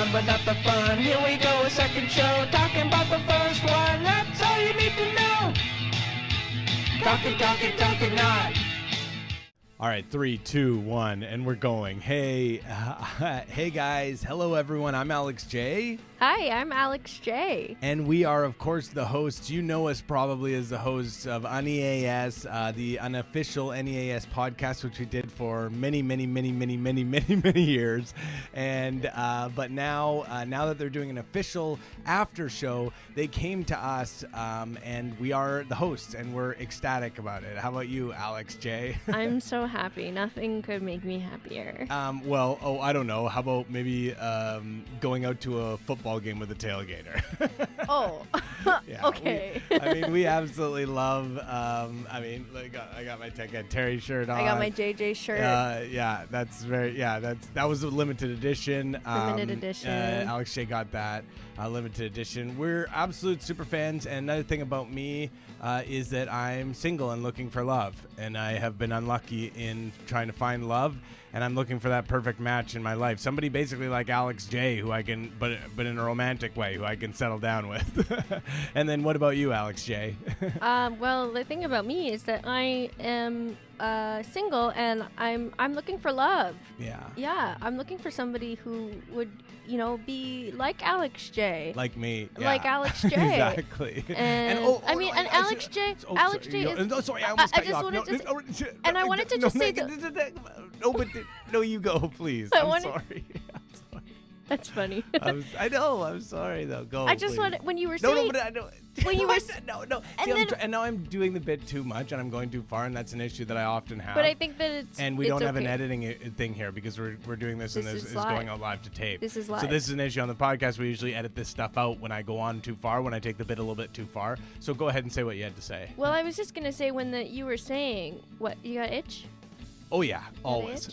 fun, but not the fun. Here we go, a second show, talking about the first one. That's all you need to know. Talking not. All right, 3, 2, 1, and we're going. Hey, hey guys. Hello, everyone. I'm Alex J. Hi, I'm Alex J. And we are, of course, the hosts. You know us probably as the hosts of UNEAS, the unofficial NEAS podcast, which we did for many years. And but now that they're doing an official after show, they came to us, and we are the hosts, and we're ecstatic about it. How about you, Alex J? I'm so happy. Nothing could make me happier. I don't know. How about maybe going out to a football game with a tailgater? Oh, yeah, okay. I mean, we absolutely love. I got my Tech Ed Terry shirt on. I got my JJ shirt. That was a limited edition. Limited edition. Alex J got that limited edition. We're absolute super fans. And another thing about me is that I'm single and looking for love, and I have been unlucky in trying to find love. And I'm looking for that perfect match in my life. Somebody basically like Alex J, who I can, but in a romantic way, who I can settle down with. And then what about you, Alex J? Well, the thing about me is that I am single, and I'm looking for love. Yeah. Yeah, I'm looking for somebody who would, be like Alex J. Like me. Yeah. Like Alex J. Exactly. And Alex J. Alex J. Sorry, I almost cut you off. And I wanted to just say that. No, you go, please. I'm sorry. That's funny. I know. I'm sorry, though. Go. I just please. wanted, when you were saying. When you were. No. And now I'm doing the bit too much, and I'm going too far, and that's an issue that I often have. But I think that it's. And we don't have an okay. editing thing here because we're doing this and this is going out live to tape. This is live. So this is an issue on the podcast. We usually edit this stuff out when I go on too far, when I take the bit a little bit too far. So go ahead and say what you had to say. Well, I was just gonna say you were saying what you got itch. Oh yeah, always.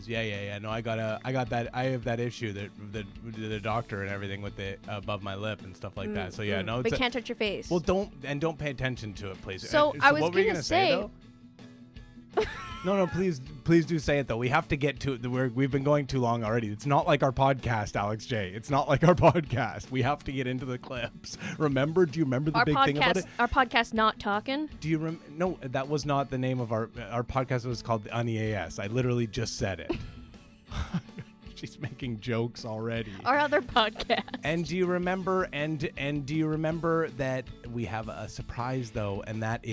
Yeah. No, I have that issue that the doctor and everything with the above my lip and stuff like that. So yeah, no. But can't touch your face. Well, don't pay attention to it, please. So I was what were you gonna say. Though? No, please do say it though. We have to get to it. We've been going too long already. It's not like our podcast, Alex J. It's not like our podcast. We have to get into the clips. Remember? Do you remember the big thing about it? Our podcast, Not Talkin'? Do you No, that was not the name of our podcast. Was called the UNEAS. I literally just said it. She's making jokes already. Our other podcast. And do you remember? And do you remember that we have a surprise though? And that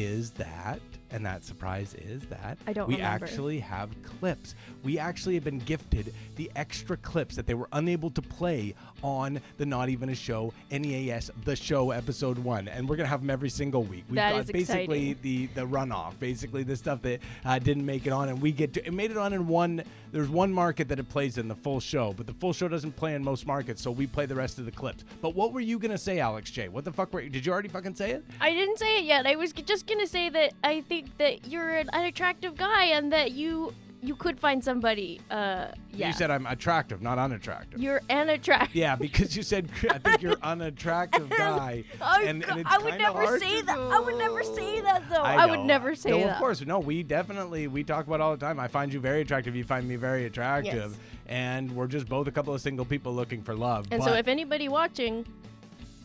surprise is that I don't we remember. Actually have clips. We actually have been gifted the extra clips that they were unable to play on the Not Even a Show NEAS The Show episode 1, and we're gonna have them every single week. We've got basically exciting. the runoff, basically the stuff that didn't make it on, and it made it on in one. There's one market that it plays in, the full show, but the full show doesn't play in most markets, so we play the rest of the clips. But what were you gonna say, Alex J? What the fuck did you already fucking say it? I didn't say it yet. I was just gonna say that I think that you're an attractive guy and that you could find somebody. Yeah. You said I'm attractive, not unattractive. You're unattractive. Yeah, because you said I think you're unattractive guy. And it's I would never say that. I would never say that though. I would never say that. Of course, no. We talk about it all the time. I find you very attractive. You find me very attractive, yes. And we're just both a couple of single people looking for love. And so, if anybody watching.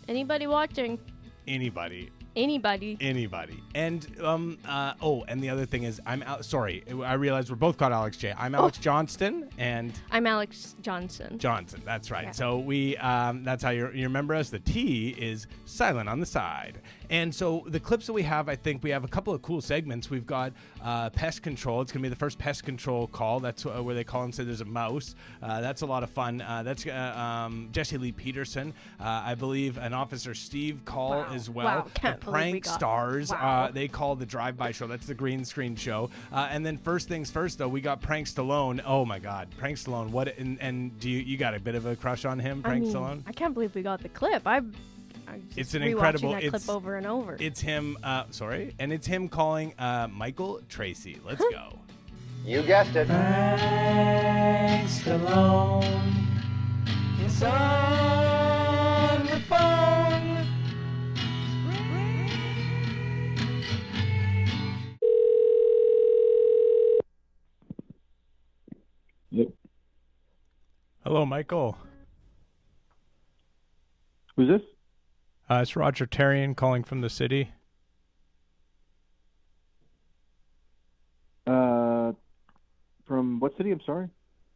Anybody. And and the other thing is I realized we're both called Alex J. I'm Alex Johnston, and I'm Alex Johnson. That's right. Yeah. So we that's how you remember us. The T is silent on the side. And so the clips that we have, I think we have a couple of cool segments. We've got pest control. It's going to be the first pest control call. That's where they call and say there's a mouse. That's a lot of fun. That's Jesse Lee Peterson. I believe an Officer Steve call as well. Wow. Can't believe we got Starz. Wow. They call the drive-by show. That's the green screen show. And then first things first, though, we got Prank Stallone. Oh my God, Prank Stallone. What? And do you got a bit of a crush on him, Stallone? I can't believe we got the clip. It's an incredible that clip over and over. It's him. And it's him calling Michael Tracey. Let's go. You guessed it. Prank Stallone is on the phone. Hello, Michael. Who's this? It's Roger Terrian calling from the city. From what city? I'm sorry.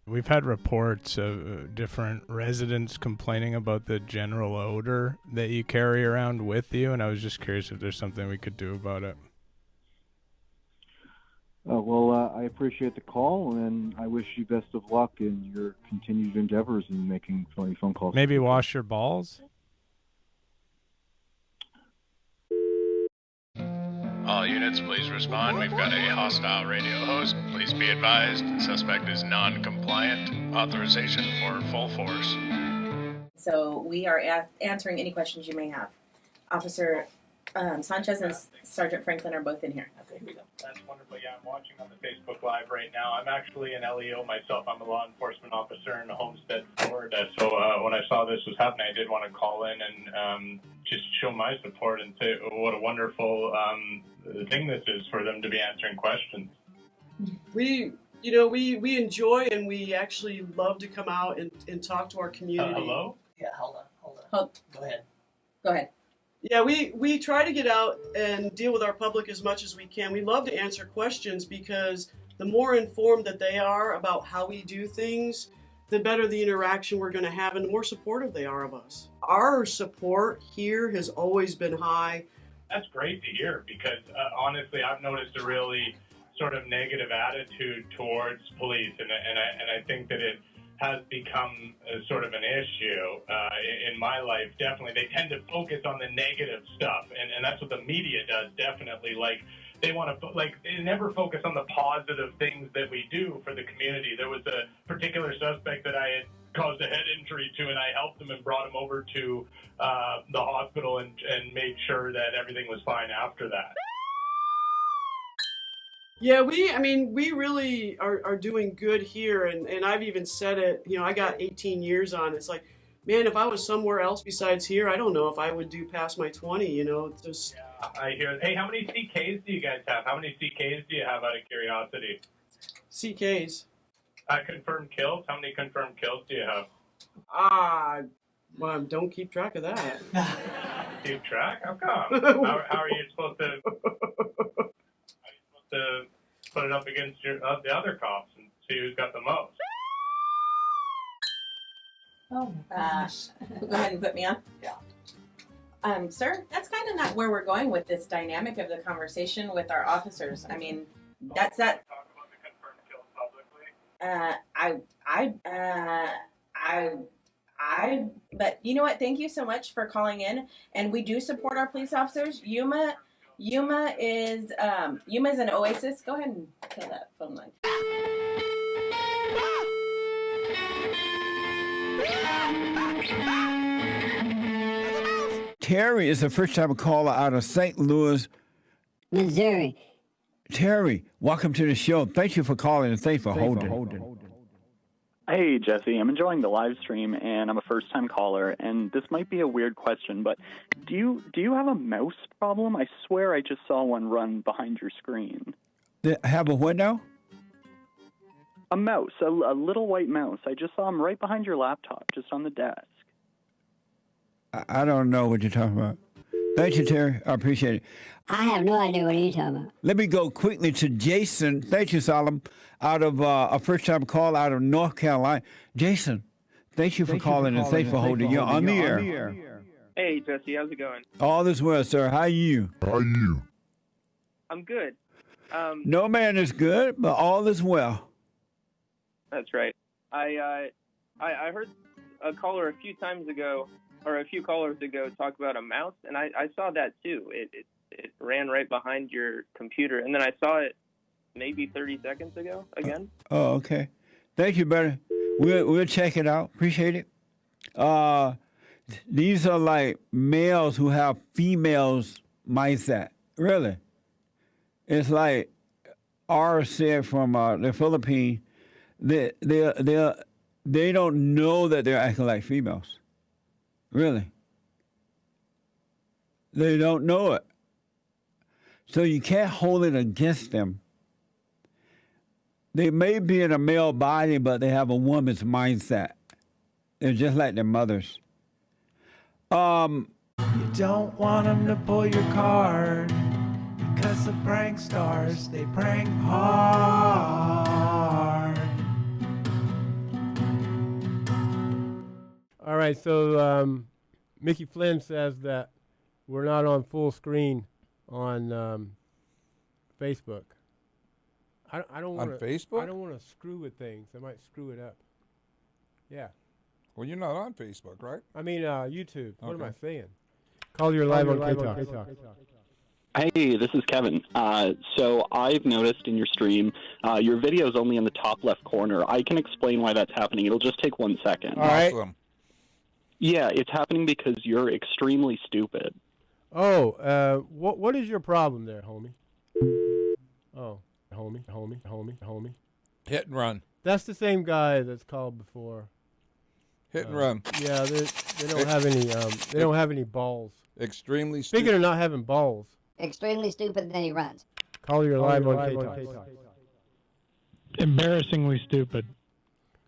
We've had reports of different residents complaining about the general odor that you carry around with you, and I was just curious if there's something we could do about it. I appreciate the call, and I wish you best of luck in your continued endeavors in making funny phone calls. Maybe wash your balls? All units, please respond. We've got a hostile radio host. Please be advised, suspect is non-compliant. Authorization for full force. So we are answering any questions you may have. Officer Sanchez and Sergeant Franklin are both in here. Okay, here we go. That's wonderful. Yeah, I'm watching on the Facebook Live right now. I'm actually an LEO myself. I'm a law enforcement officer in Homestead, Florida. So when I saw this was happening, I did want to call in and just show my support and say what a wonderful thing this is for them to be answering questions. We enjoy and we actually love to come out and talk to our community. Hello? Yeah, hold on. Go ahead. Yeah, we try to get out and deal with our public as much as we can. We love to answer questions because the more informed that they are about how we do things, the better the interaction we're going to have and the more supportive they are of us. Our support here has always been high. That's great to hear because honestly, I've noticed a really sort of negative attitude towards police, and I think that it has become sort of an issue in my life. Definitely, they tend to focus on the negative stuff, and that's what the media does. Definitely, like they want to, they never focus on the positive things that we do for the community. There was a particular suspect that I had caused a head injury to, and I helped him and brought him over to the hospital and made sure that everything was fine after that. Yeah, we really are doing good here, and I've even said it, I got 18 years on it. It's like, man, if I was somewhere else besides here, I don't know if I would do past my 20, just... Yeah, I hear. Hey, how many CKs do you guys have? How many CKs do you have out of curiosity? CKs. Confirmed kills? How many confirmed kills do you have? Well, don't keep track of that. Keep track? How come? How are you supposed to... to put it up against the other cops and see who's got the most. Oh my gosh. Go ahead and put me on. Yeah. Sir, that's kind of not where we're going with this dynamic of the conversation with our officers. I mean, that's that. Talk about the confirmed kills publicly. But you know what? Thank you so much for calling in, and we do support our police officers. Yuma is an oasis. Go ahead and kill that phone line. Terry is a first-time caller out of St. Louis, Missouri. Terry, welcome to the show. Thank you for calling and thanks for holding. Hey, Jesse, I'm enjoying the live stream, and I'm a first-time caller, and this might be a weird question, but do you have a mouse problem? I swear I just saw one run behind your screen. Have a what now? A mouse, a little white mouse. I just saw him right behind your laptop, just on the desk. I don't know what you're talking about. Thank you, Terry. I appreciate it. I have no idea what you're talking about. Let me go quickly to Jason. Thank you, Solomon, out of a first-time call out of North Carolina. Jason, thank you for calling and thanks for holding. You're on the air. Hey, Jesse, how's it going? All is well, sir. How are you? I'm good. No man is good, but all is well. That's right. I heard a caller a few callers ago talk about a mouse, and I saw that too. It ran right behind your computer, and then I saw it maybe 30 seconds ago again. Oh, okay. Thank you, buddy. We'll check it out. Appreciate it. These are like males who have females' mindset. Really. It's like R said from the Philippines. They don't know that they're acting like females. Really. They don't know it. So you can't hold it against them. They may be in a male body, but they have a woman's mindset. They're just like their mothers. You don't want them to pull your card because the prank stars, they prank hard. All right, so Mickey Flynn says that we're not on full screen on Facebook. I don't want On Facebook? I don't want to screw with things. I might screw it up. Yeah. Well, you're not on Facebook, right? I mean YouTube. What am Okay. I saying? Call your live on K-Talk. Hey, this is Kevin. So I've noticed in your stream, your video is only in the top left corner. I can explain why that's happening. It'll just take 1 second. All right. Awesome. Yeah, it's happening because you're extremely stupid. Oh, what is your problem there, homie? Oh, homie. Hit and run. That's the same guy that's called before. Hit and run. Yeah, they don't have any they don't have any balls. Extremely Speaking stupid. of not having balls, Extremely stupid, then he runs. call your live on K-Talk. Embarrassingly stupid.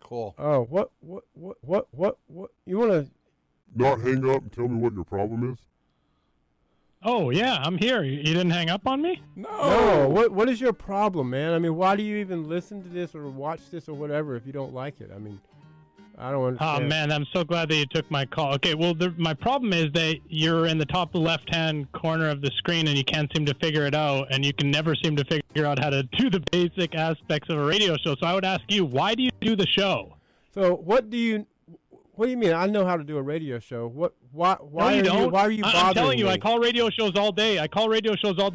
Cool. Oh, what? You want to? Not hang up and tell me what your problem is? Oh, yeah, I'm here. You didn't hang up on me? No. What is your problem, man? I mean, why do you even listen to this or watch this or whatever if you don't like it? I mean, I don't understand. Oh, man, I'm so glad that you took my call. Okay, well, my problem is that you're in the top left-hand corner of the screen and you can't seem to figure it out, and you can never seem to figure out how to do the basic aspects of a radio show. So I would ask you, why do you do the show? So what do you mean? I know how to do a radio show. Why No, you don't. Why are you bothering I'm telling you, me? I call radio shows all day.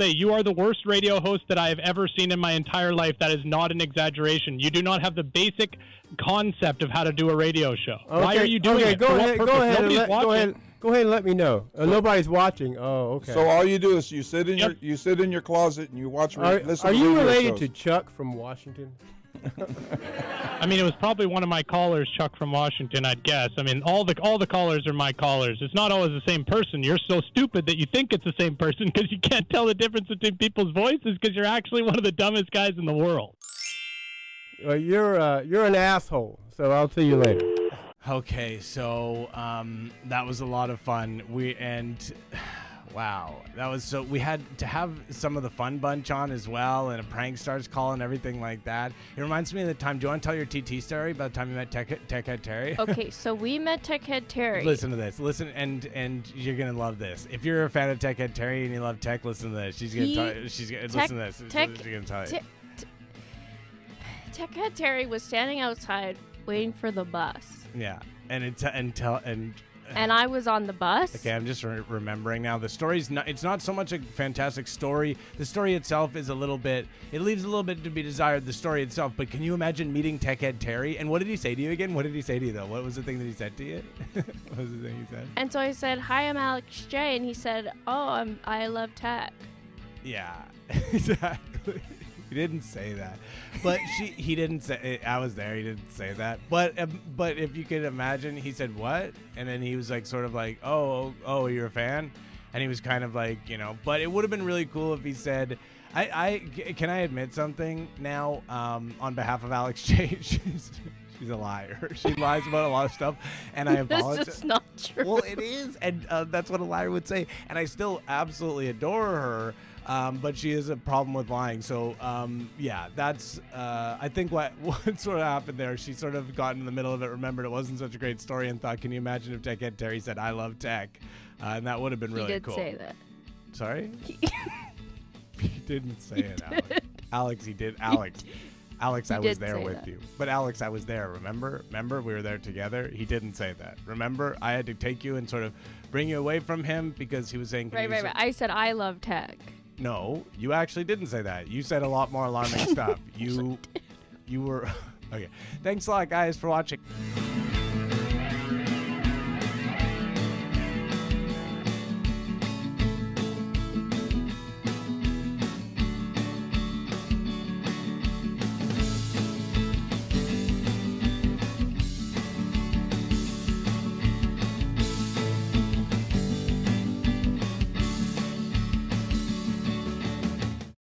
You are the worst radio host that I have ever seen in my entire life. That is not an exaggeration. You do not have the basic concept of how to do a radio show. Okay, Why are you doing it? Go For what ahead. purpose? Nobody's watching. Go ahead and let me know. Nobody's watching. Oh, okay. So all you do is you sit in your closet and you watch. Listen Are to you radio related shows. to Chuck from Washington? I mean, it was probably one of my callers, Chuck from Washington, I'd guess. I mean, all the callers are my callers. It's not always the same person. You're so stupid that you think it's the same person because you can't tell the difference between people's voices because you're actually one of the dumbest guys in the world. You're an asshole. So I'll see you later. Okay, so that was a lot of fun. Wow, that was so. We had to have some of the fun bunch on as well, and a prank stars call and everything like that. It reminds me of the time. Do you want to tell your TT story about the time you met Tech Head Terry? Okay, so we met Tech Head Terry. Listen to this. Listen, and you're gonna love this. If you're a fan of Tech Head Terry and you love tech, listen to this. She's gonna listen to this. She's gonna tell you. Tech Head Terry was standing outside waiting for the bus. Yeah, and I was on the bus. Okay, I'm just remembering now. The story's it's not so much a fantastic story. The story itself is it leaves a little bit to be desired, the story itself. But can you imagine meeting Tech Head Terry? And what did he say to you again? What did he say to you, though? What was the thing that he said to you? What was the thing he said? And so I said, "Hi, I'm Alex J." And he said, "Oh, I love tech." Yeah, exactly. He didn't say that, but he didn't say. I was there. He didn't say that. But if you could imagine, he said what, and then he was like, sort of like, oh, you're a fan, and he was kind of like, But it would have been really cool if he said, can I admit something now? On behalf of Alex J, she's a liar. She lies about a lot of stuff, and I apologize. That's just not true. Well, it is, and that's what a liar would say. And I still absolutely adore her. But she has a problem with lying. So, yeah, that's, I think what sort of happened there, she sort of got in the middle of it, remembered it wasn't such a great story, and thought, can you imagine if Tech Head Terry said, I love tech? And that would have been really cool. He did say that. Sorry? He didn't say it, Alex. Alex, he did. Alex, I was there with you. But Alex, I was there, remember? Remember, we were there together? He didn't say that. Remember, I had to take you and sort of bring you away from him because he was saying... Right. I said, I love tech. No, you actually didn't say that. You said a lot more alarming stuff. You were... Okay. Thanks a lot, guys, for watching.